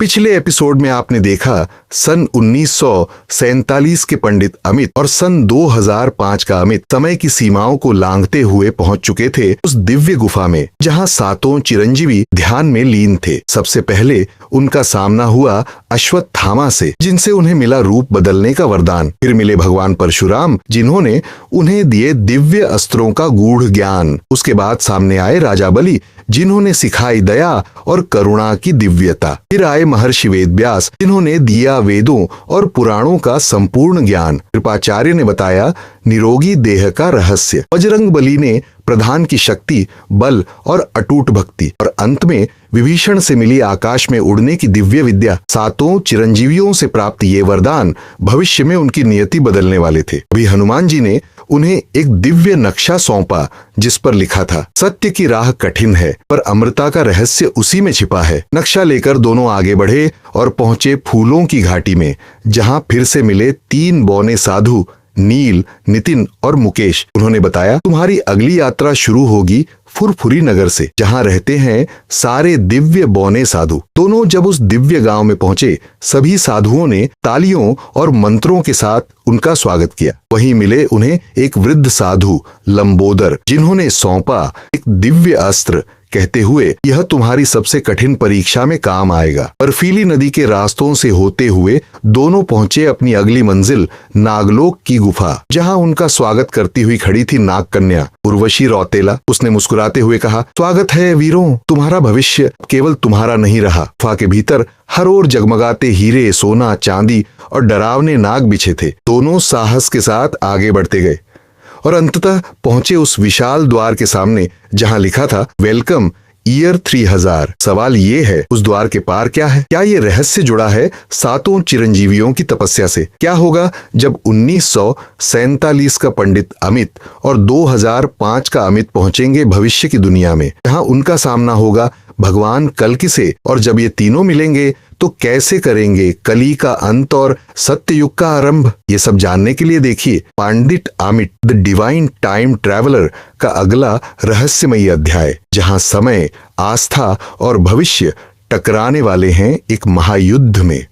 पिछले एपिसोड में आपने देखा सन 1947 के पंडित अमित और सन 2005 का अमित समय की सीमाओं को लांघते हुए पहुंच चुके थे उस दिव्य गुफा में जहां सातों चिरंजीवी ध्यान में लीन थे। सबसे पहले उनका सामना हुआ अश्वत्थामा से, जिनसे उन्हें मिला रूप बदलने का वरदान। फिर मिले भगवान परशुराम, जिन्होंने उन्हें दिए दिव्य अस्त्रों का गूढ़ ज्ञान। उसके बाद सामने आए राजा बलि, जिन्होंने सिखाई दया और करुणा की दिव्यता। फिर आए महर्षि वेदव्यास, जिन्होंने दिया वेदों और पुराणों का संपूर्ण ज्ञान। कृपाचार्य ने बताया निरोगी देह का रहस्य। बजरंग बली ने प्रधान की शक्ति, बल और अटूट भक्ति। और अंत में विभीषण से मिली आकाश में उड़ने की दिव्य विद्या। सातों चिरंजीवियों से प्राप्त ये वरदान भविष्य में उनकी नियति बदलने वाले थे। अभी हनुमान जी ने उन्हें एक दिव्य नक्शा सौंपा, जिस पर लिखा था, सत्य की राह कठिन है पर अमृता का रहस्य उसी में छिपा है। नक्शा लेकर दोनों आगे बढ़े और पहुंचे फूलों की घाटी में, जहां फिर से मिले 3 बौने साधु, नील, नितिन और मुकेश। उन्होंने बताया, तुम्हारी अगली यात्रा शुरू होगी फुरफुरी नगर से, जहां रहते हैं सारे दिव्य बौने साधु। दोनों जब उस दिव्य गांव में पहुंचे, सभी साधुओं ने तालियों और मंत्रों के साथ उनका स्वागत किया। वहीं मिले उन्हें एक वृद्ध साधु लंबोदर, जिन्होंने सौंपा एक दिव्य अस्त्र, कहते हुए यह तुम्हारी सबसे कठिन परीक्षा में काम आएगा। बर्फीली नदी के रास्तों से होते हुए दोनों पहुंचे अपनी अगली मंजिल नागलोक की गुफा, जहां उनका स्वागत करती हुई खड़ी थी नाग कन्या उर्वशी रौतेला। उसने मुस्कुराते हुए कहा, स्वागत है वीरों, तुम्हारा भविष्य केवल तुम्हारा नहीं रहा। गुफा के भीतर हर ओर जगमगाते हीरे, सोना, चांदी और डरावने नाग बिछे थे। दोनों साहस के साथ आगे बढ़ते गए और अंततः पहुंचे उस विशाल द्वार के सामने, जहां लिखा था, वेलकम ईयर 3000। सवाल ये है, उस द्वार के पार क्या है? क्या ये रहस्य जुड़ा है सातों चिरंजीवियों की तपस्या से? क्या होगा जब 1947 का पंडित अमित और 2005 का अमित पहुंचेंगे भविष्य की दुनिया में, जहां उनका सामना होगा भगवान कल्कि से? और जब ये तीनों मिलेंगे तो कैसे करेंगे कली का अंत और सत्ययुग का आरंभ? ये सब जानने के लिए देखिए Pandit Amit the divine time traveller का अगला रहस्यमयी अध्याय, जहां समय, आस्था और भविष्य टकराने वाले हैं एक महायुद्ध में।